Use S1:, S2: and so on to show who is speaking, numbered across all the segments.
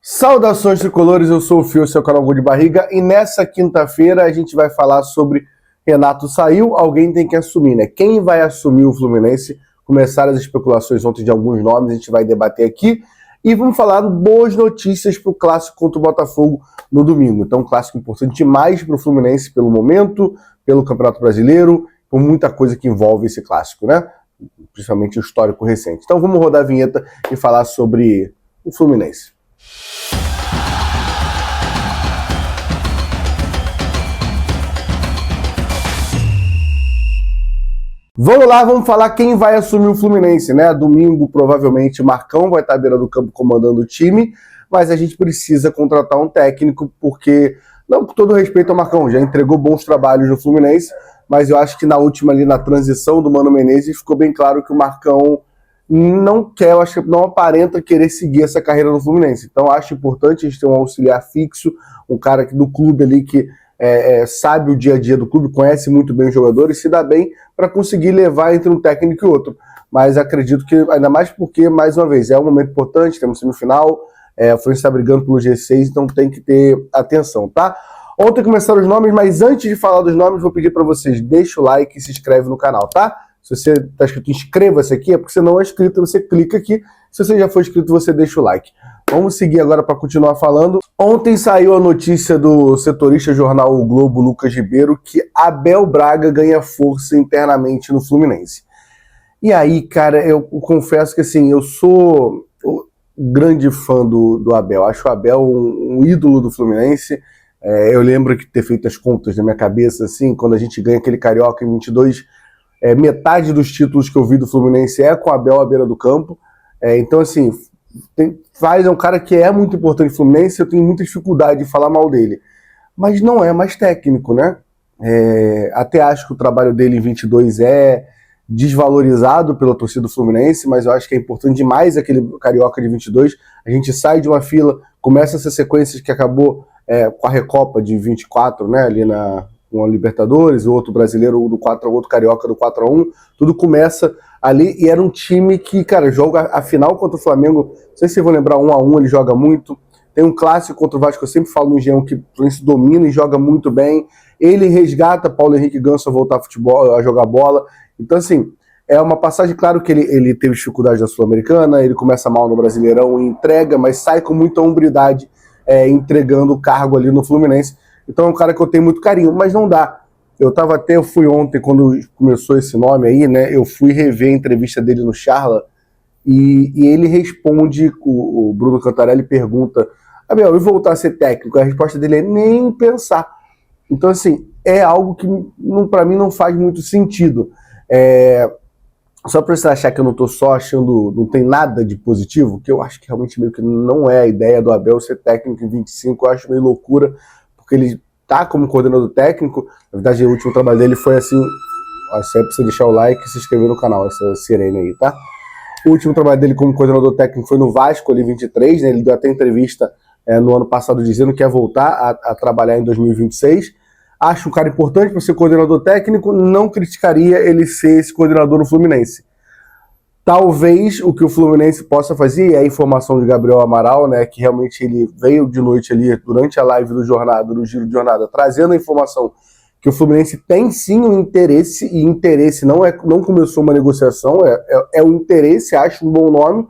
S1: Saudações tricolores, eu sou o Fio, seu canal Gol de Barriga, e nessa quinta-feira a gente vai falar sobre Renato saiu, alguém tem que assumir, né? Quem vai assumir o Fluminense? Começaram as especulações ontem de alguns nomes, a gente vai debater aqui, e vamos falar boas notícias para o clássico contra o Botafogo no domingo. Então, um clássico importante demais para o Fluminense pelo momento, pelo Campeonato Brasileiro, por muita coisa que envolve esse clássico, né? Principalmente o histórico recente. Então vamos rodar a vinheta e falar sobre o Fluminense. Vamos lá, vamos falar quem vai assumir o Fluminense, né? Domingo, provavelmente, Marcão vai estar à beira do campo comandando o time, mas a gente precisa contratar um técnico, porque, não com todo respeito ao Marcão, já entregou bons trabalhos no Fluminense, mas eu acho que na última ali, na transição do Mano Menezes, ficou bem claro que o Marcão não quer, eu acho que não aparenta querer seguir essa carreira no Fluminense. Então, eu acho importante a gente ter um auxiliar fixo, um cara do clube ali que sabe o dia a dia do clube, conhece muito bem os jogadores, se dá bem para conseguir levar entre um técnico e outro. Mas acredito que, ainda mais porque, mais uma vez, é um momento importante, temos semifinal, o Fluminense está brigando pelo G6, então tem que ter atenção, tá? Ontem começaram os nomes, mas antes de falar dos nomes, vou pedir para vocês, deixa o like e se inscreve no canal, tá? Se você está escrito inscreva-se aqui, é porque você não é inscrito, você clica aqui. Se você já for inscrito, você deixa o like. Vamos seguir agora para continuar falando. Ontem saiu a notícia do setorista jornal O Globo, Lucas Ribeiro, que Abel Braga ganha força internamente no Fluminense. E aí, cara, eu confesso que assim, eu sou grande fã do Abel. Acho o Abel um ídolo do Fluminense. Eu lembro de ter feito as contas na minha cabeça, assim, quando a gente ganha aquele Carioca em 22, metade dos títulos que eu vi do Fluminense é com o Abel à beira do campo. Então, assim, é um cara que é muito importante no Fluminense, eu tenho muita dificuldade de falar mal dele. Mas não é mais técnico, né? Até acho que o trabalho dele em 22 é desvalorizado pela torcida do Fluminense, mas eu acho que é importante demais aquele Carioca de 22. A gente sai de uma fila, começa essa sequência que acabou com a Recopa de 24, né? Ali com a Libertadores, o outro brasileiro do 4, o outro Carioca do 4-1, tudo começa ali, e era um time que, cara, joga a final contra o Flamengo, não sei se vocês vão lembrar, 1-1, ele joga muito, tem um clássico contra o Vasco, eu sempre falo no Engenhão que o Fluminense domina e joga muito bem, ele resgata Paulo Henrique Ganso a voltar a futebol, a jogar bola, então assim, é uma passagem, claro que ele teve dificuldade na Sul-Americana, ele começa mal no Brasileirão e entrega, mas sai com muita hombridade, entregando o cargo ali no Fluminense. Então é um cara que eu tenho muito carinho, mas não dá. Eu fui ontem, quando começou esse nome aí, né? Eu fui rever a entrevista dele no Charla e ele responde, o Bruno Cantarelli pergunta: Abel, e voltar a ser técnico? A resposta dele é nem pensar. Então, assim, é algo que para mim não faz muito sentido. Só para você achar que eu não estou só achando, não tem nada de positivo, que eu acho que realmente meio que não é a ideia do Abel ser técnico em 25, eu acho meio loucura, porque ele tá como coordenador técnico. Na verdade, o último trabalho dele foi assim, sempre precisa deixar o like e se inscrever no canal, essa sirene aí, tá? O último trabalho dele como coordenador técnico foi no Vasco, ali 23, né? Ele deu até entrevista no ano passado dizendo que ia voltar a trabalhar em 2026. Acho um cara importante para ser coordenador técnico, não criticaria ele ser esse coordenador no Fluminense. Talvez o que o Fluminense possa fazer, é a informação de Gabriel Amaral, né, que realmente ele veio de noite ali, durante a live do Giro de Jornada, trazendo a informação que o Fluminense tem sim um interesse, e interesse não começou uma negociação, é o interesse, acho um bom nome.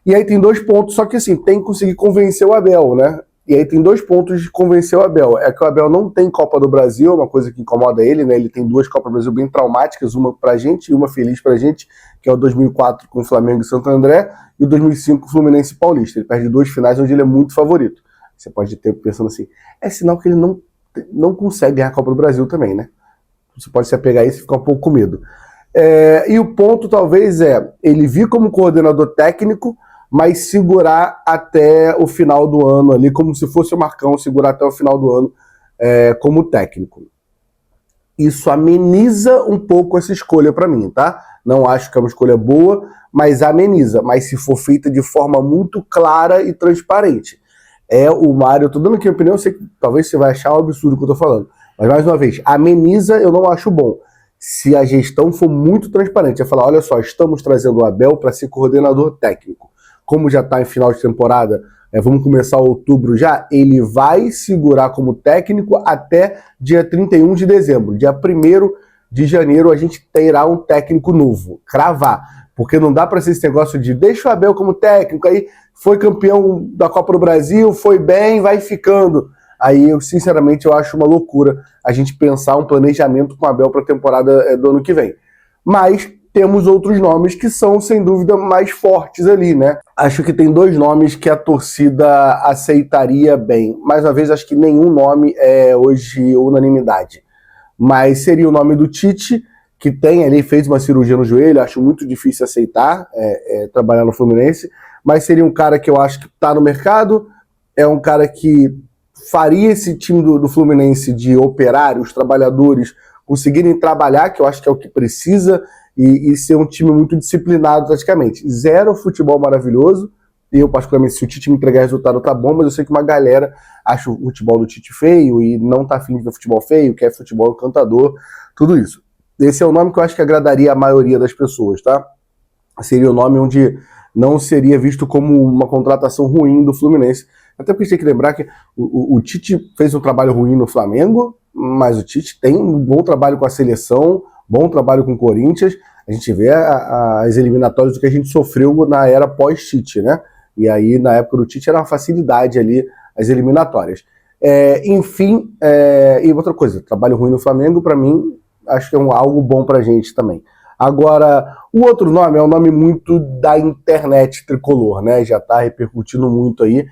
S1: E aí tem 2 pontos, só que assim, tem que conseguir convencer o Abel, né? E aí tem 2 pontos de convencer o Abel. É que o Abel não tem Copa do Brasil, uma coisa que incomoda ele, né? Ele tem 2 Copas do Brasil bem traumáticas, uma pra gente e uma feliz pra gente, que é o 2004 com o Flamengo e Santo André, e o 2005 com o Fluminense e Paulista. Ele perde 2 finais onde ele é muito favorito. Você pode ter pensando assim, é sinal que ele não consegue ganhar a Copa do Brasil também, né? Você pode se apegar a isso e ficar um pouco com medo. E o ponto talvez ele vir como coordenador técnico, mas segurar até o final do ano ali, como se fosse o Marcão, segurar até o final do ano como técnico. Isso ameniza um pouco essa escolha para mim, tá? Não acho que é uma escolha boa, mas ameniza. Mas se for feita de forma muito clara e transparente. O Mário, eu tô dando aqui a minha opinião, eu sei que talvez você vai achar um absurdo o que eu tô falando. Mas mais uma vez, ameniza eu não acho bom. Se a gestão for muito transparente, é falar, olha só, estamos trazendo o Abel para ser coordenador técnico. Como já está em final de temporada, vamos começar outubro já, ele vai segurar como técnico até dia 31 de dezembro. Dia 1º de janeiro a gente terá um técnico novo, cravar. Porque não dá para ser esse negócio de deixa o Abel como técnico, aí foi campeão da Copa do Brasil, foi bem, vai ficando. Aí, sinceramente, eu acho uma loucura a gente pensar um planejamento com o Abel para a temporada do ano que vem. Mas temos outros nomes que são, sem dúvida, mais fortes ali, né? Acho que tem 2 nomes que a torcida aceitaria bem. Mais uma vez, acho que nenhum nome é hoje unanimidade. Mas seria o nome do Tite, que fez uma cirurgia no joelho, acho muito difícil aceitar trabalhar no Fluminense, mas seria um cara que eu acho que está no mercado, é um cara que faria esse time do Fluminense de operários, trabalhadores, conseguirem trabalhar, que eu acho que é o que precisa, e ser um time muito disciplinado praticamente. Zero futebol maravilhoso, eu particularmente, se o Tite me entregar resultado tá bom, mas eu sei que uma galera acha o futebol do Tite feio e não tá afim de ver futebol feio, quer futebol encantador, tudo isso. Esse é o nome que eu acho que agradaria a maioria das pessoas, tá? Seria o nome onde não seria visto como uma contratação ruim do Fluminense. Até porque a gente tem que lembrar que o Tite fez um trabalho ruim no Flamengo, mas o Tite tem um bom trabalho com a seleção, bom trabalho com o Corinthians. A gente vê as eliminatórias do que a gente sofreu na era pós-Tite, né? E aí, na época do Tite, era uma facilidade ali as eliminatórias. Enfim, e outra coisa, trabalho ruim no Flamengo, para mim, acho que é algo bom pra gente também. Agora, o outro nome é um nome muito da internet tricolor, né? Já tá repercutindo muito aí.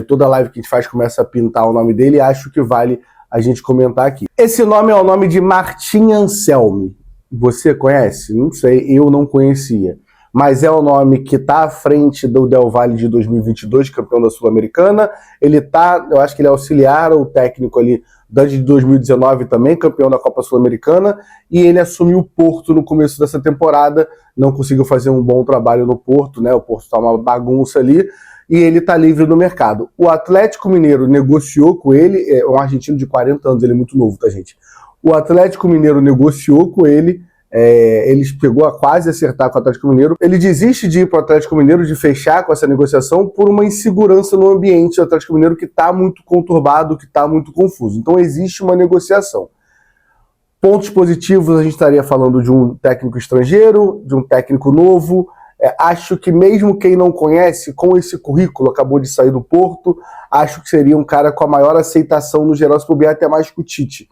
S1: Toda live que a gente faz começa a pintar o nome dele e acho que vale a gente comentar aqui. Esse nome é o nome de Martim Anselmi. Você conhece? Não sei, eu não conhecia. Mas é o nome que está à frente do Del Valle de 2022, campeão da Sul-Americana. Eu acho que ele é auxiliar ou técnico ali de 2019 também, campeão da Copa Sul-Americana, e ele assumiu o Porto no começo dessa temporada, não conseguiu fazer um bom trabalho no Porto, né? O Porto está uma bagunça ali, e ele está livre no mercado. O Atlético Mineiro negociou com ele, é um argentino de 40 anos, ele é muito novo, tá, gente? O Atlético Mineiro negociou com ele, ele chegou a quase acertar com o Atlético Mineiro. Ele desiste de ir para o Atlético Mineiro, de fechar com essa negociação, por uma insegurança no ambiente do Atlético Mineiro que está muito conturbado, que está muito confuso. Então existe uma negociação. Pontos positivos, a gente estaria falando de um técnico estrangeiro, de um técnico novo. Acho que mesmo quem não conhece, com esse currículo, acabou de sair do Porto, acho que seria um cara com a maior aceitação no geral, se bobear até mais que o Tite.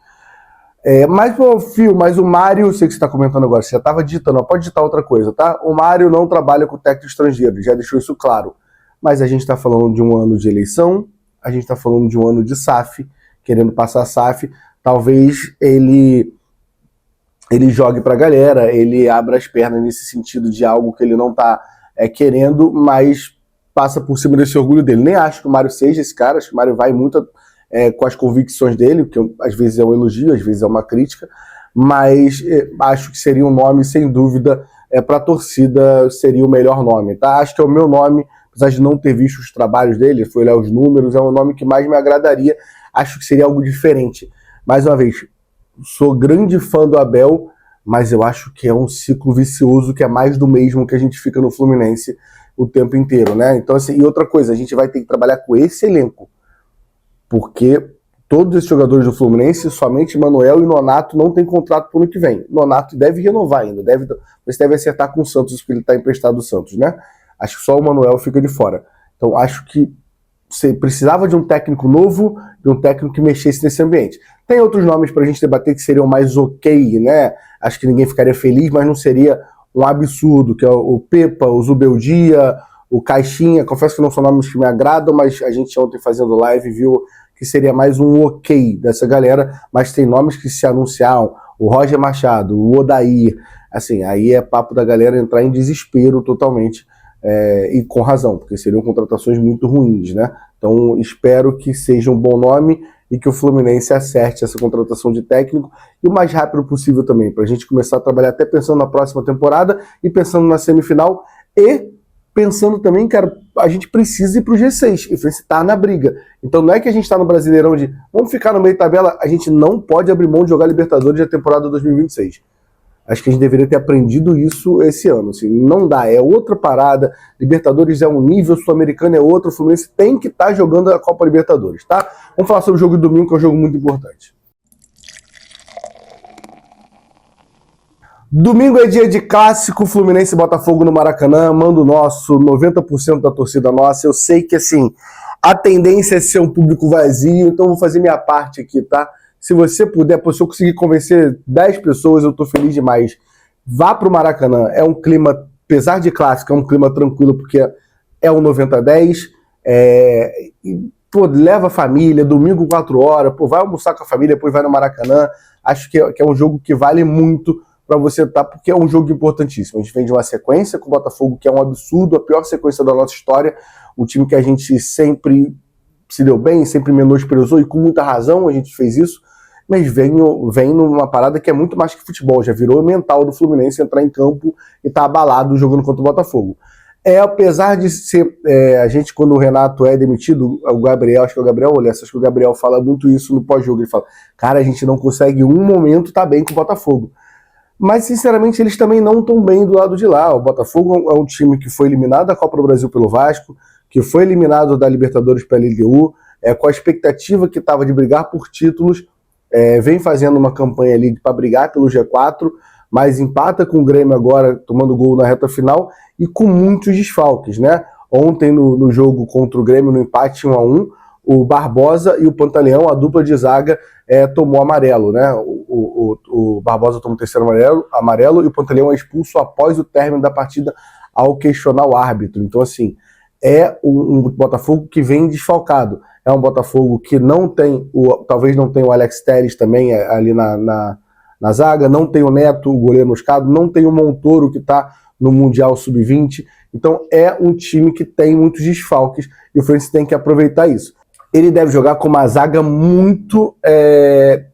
S1: Mas o Mário, sei que você está comentando agora, você já estava digitando, pode digitar outra coisa, tá? O Mário não trabalha com técnico estrangeiro, já deixou isso claro. Mas a gente está falando de um ano de eleição, a gente está falando de um ano de SAF, querendo passar SAF, talvez ele jogue para a galera, ele abra as pernas nesse sentido de algo que ele não está querendo, mas passa por cima desse orgulho dele. Nem acho que o Mário seja esse cara, acho que o Mário vai muito com as convicções dele, que às vezes é um elogio, às vezes é uma crítica, mas acho que seria um nome, sem dúvida, para a torcida seria o melhor nome, tá? Acho que é o meu nome, apesar de não ter visto os trabalhos dele, foi olhar os números, é um nome que mais me agradaria, acho que seria algo diferente. Mais uma vez, sou grande fã do Abel, mas eu acho que é um ciclo vicioso, que é mais do mesmo que a gente fica no Fluminense o tempo inteiro, né? Então, assim, e outra coisa, a gente vai ter que trabalhar com esse elenco, porque todos esses jogadores do Fluminense, somente Manuel e Nonato não tem contrato para o ano que vem. Nonato deve renovar ainda, você deve acertar com o Santos, porque ele está emprestado do Santos, né? Acho que só o Manuel fica de fora. Então acho que você precisava de um técnico novo, de um técnico que mexesse nesse ambiente. Tem outros nomes para a gente debater que seriam mais ok, né? Acho que ninguém ficaria feliz, mas não seria um absurdo, que é o Pepa, o Zubeldia, o Caixinha. Confesso que não são nomes que me agradam, mas a gente ontem fazendo live viu que seria mais um ok dessa galera, mas tem nomes que se anunciaram, o Roger Machado, o Odair, assim, aí é papo da galera entrar em desespero totalmente, e com razão, porque seriam contratações muito ruins, né? Então espero que seja um bom nome e que o Fluminense acerte essa contratação de técnico e o mais rápido possível também, para a gente começar a trabalhar até pensando na próxima temporada e pensando na semifinal e pensando também, cara, a gente precisa ir pro G6, e está na briga. Então não é que a gente está no Brasileirão vamos ficar no meio da tabela, a gente não pode abrir mão de jogar Libertadores da temporada 2026. Acho que a gente deveria ter aprendido isso esse ano. Assim, não dá, é outra parada. Libertadores é um nível, Sul-Americano é outro. O Fluminense tem que estar jogando a Copa Libertadores, tá? Vamos falar sobre o jogo de domingo, que é um jogo muito importante. Domingo é dia de clássico, Fluminense e Botafogo no Maracanã, mando nosso, 90% da torcida nossa. Eu sei que, assim, a tendência é ser um público vazio, então vou fazer minha parte aqui, tá? Se você puder, se eu conseguir convencer 10 pessoas, eu tô feliz demais. Vá pro Maracanã, é um clima, apesar de clássico, é um clima tranquilo, porque é um 90-10, leva a família, domingo 4 horas, vai almoçar com a família, depois vai no Maracanã. Acho que é um jogo que vale muito para você estar, porque é um jogo importantíssimo. A gente vem de uma sequência com o Botafogo, que é um absurdo, a pior sequência da nossa história, um time que a gente sempre se deu bem, sempre menosprezou, e com muita razão a gente fez isso, mas vem numa parada que é muito mais que futebol, já virou mental do Fluminense entrar em campo e tá abalado jogando contra o Botafogo. Apesar de ser, a gente, quando o Renato é demitido, o Gabriel, acho que é o Gabriel Olha, acho que o Gabriel fala muito isso no pós-jogo, ele fala, cara, a gente não consegue um momento tá bem com o Botafogo. Mas, sinceramente, eles também não estão bem do lado de lá. O Botafogo é um time que foi eliminado da Copa do Brasil pelo Vasco, que foi eliminado da Libertadores pela LDU, com a expectativa que estava de brigar por títulos, vem fazendo uma campanha ali para brigar pelo G4, mas empata com o Grêmio agora, tomando gol na reta final, e com muitos desfalques, né? Ontem, no jogo contra o Grêmio, no empate 1-1, o Barbosa e o Pantaleão, a dupla de zaga, tomou amarelo, né? O Barbosa tomou o terceiro amarelo e o Pantaleão é expulso após o término da partida ao questionar o árbitro. Então, assim, é um Botafogo que vem desfalcado. É um Botafogo que não tem, talvez não tenha o Alex Telles também ali na zaga, não tem o Neto, o goleiro Moscado, não tem o Montoro, que está no Mundial Sub-20. Então, é um time que tem muitos desfalques e o Fluminense tem que aproveitar isso. Ele deve jogar com uma zaga muito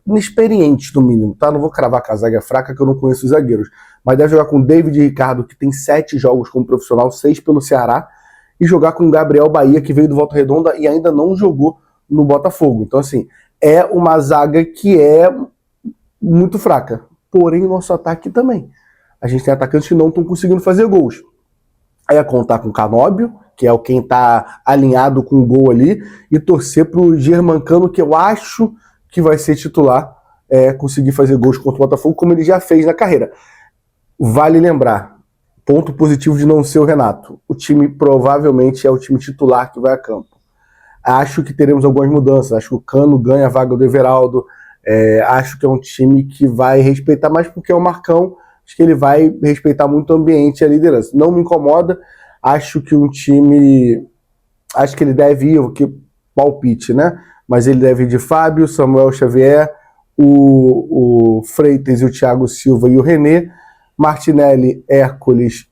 S1: inexperiente, no mínimo, tá? Não vou cravar que a zaga é fraca, que eu não conheço os zagueiros. Mas deve jogar com o David Ricardo, que tem 7 jogos como profissional, 6 pelo Ceará, e jogar com o Gabriel Bahia, que veio do Volta Redonda e ainda não jogou no Botafogo. Então, assim, é uma zaga que é muito fraca. Porém, o nosso ataque também. A gente tem atacantes que não estão conseguindo fazer gols. Aí é contar com o Canóbio, que é quem está alinhado com o gol ali, e torcer para o Germancano, que eu acho que vai ser titular, conseguir fazer gols contra o Botafogo, como ele já fez na carreira. Vale lembrar, ponto positivo de não ser o Renato, o time provavelmente é o time titular que vai a campo. Acho que teremos algumas mudanças, acho que o Cano ganha a vaga do Everaldo, acho que é um time que vai respeitar mais, porque é o Marcão, acho que ele vai respeitar muito o ambiente e a liderança. Não me incomoda. Acho que um time... Acho que ele deve ir, que palpite, né? Mas ele deve ir de Fábio, Samuel Xavier, o Freitas e o Thiago Silva e o René, Martinelli, Hércules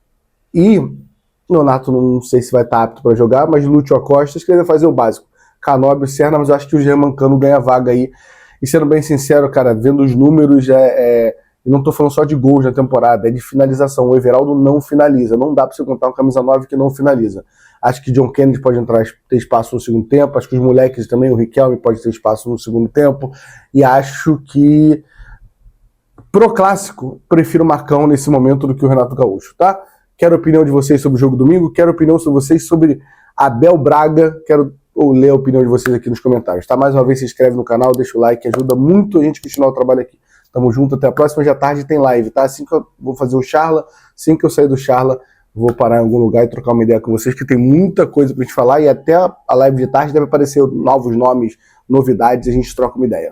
S1: e Leonato, não sei se vai estar apto para jogar, mas Lúcio Acosta, acho que ele vai fazer o básico. Canóbio, Serna, mas acho que o Germancano ganha vaga aí. E sendo bem sincero, cara, vendo os números, eu não estou falando só de gols na temporada, é de finalização. O Everaldo não finaliza. Não dá para você contar um camisa 9 que não finaliza. Acho que John Kennedy pode ter espaço no segundo tempo. Acho que os moleques também, o Riquelme pode ter espaço no segundo tempo. E acho que, pro clássico, prefiro o Marcão nesse momento do que o Renato Gaúcho, tá? Quero a opinião de vocês sobre o jogo domingo. Quero a opinião de vocês sobre Abel Braga. Quero ler a opinião de vocês aqui nos comentários, tá? Mais uma vez, se inscreve no canal, deixa o like, ajuda muito a gente a continuar o trabalho aqui. Tamo junto, até a próxima. Hoje à tarde tem live, tá? Assim que eu vou fazer o Charla, assim que eu sair do Charla, vou parar em algum lugar e trocar uma ideia com vocês, que tem muita coisa pra gente falar, e até a live de tarde deve aparecer novos nomes, novidades, a gente troca uma ideia.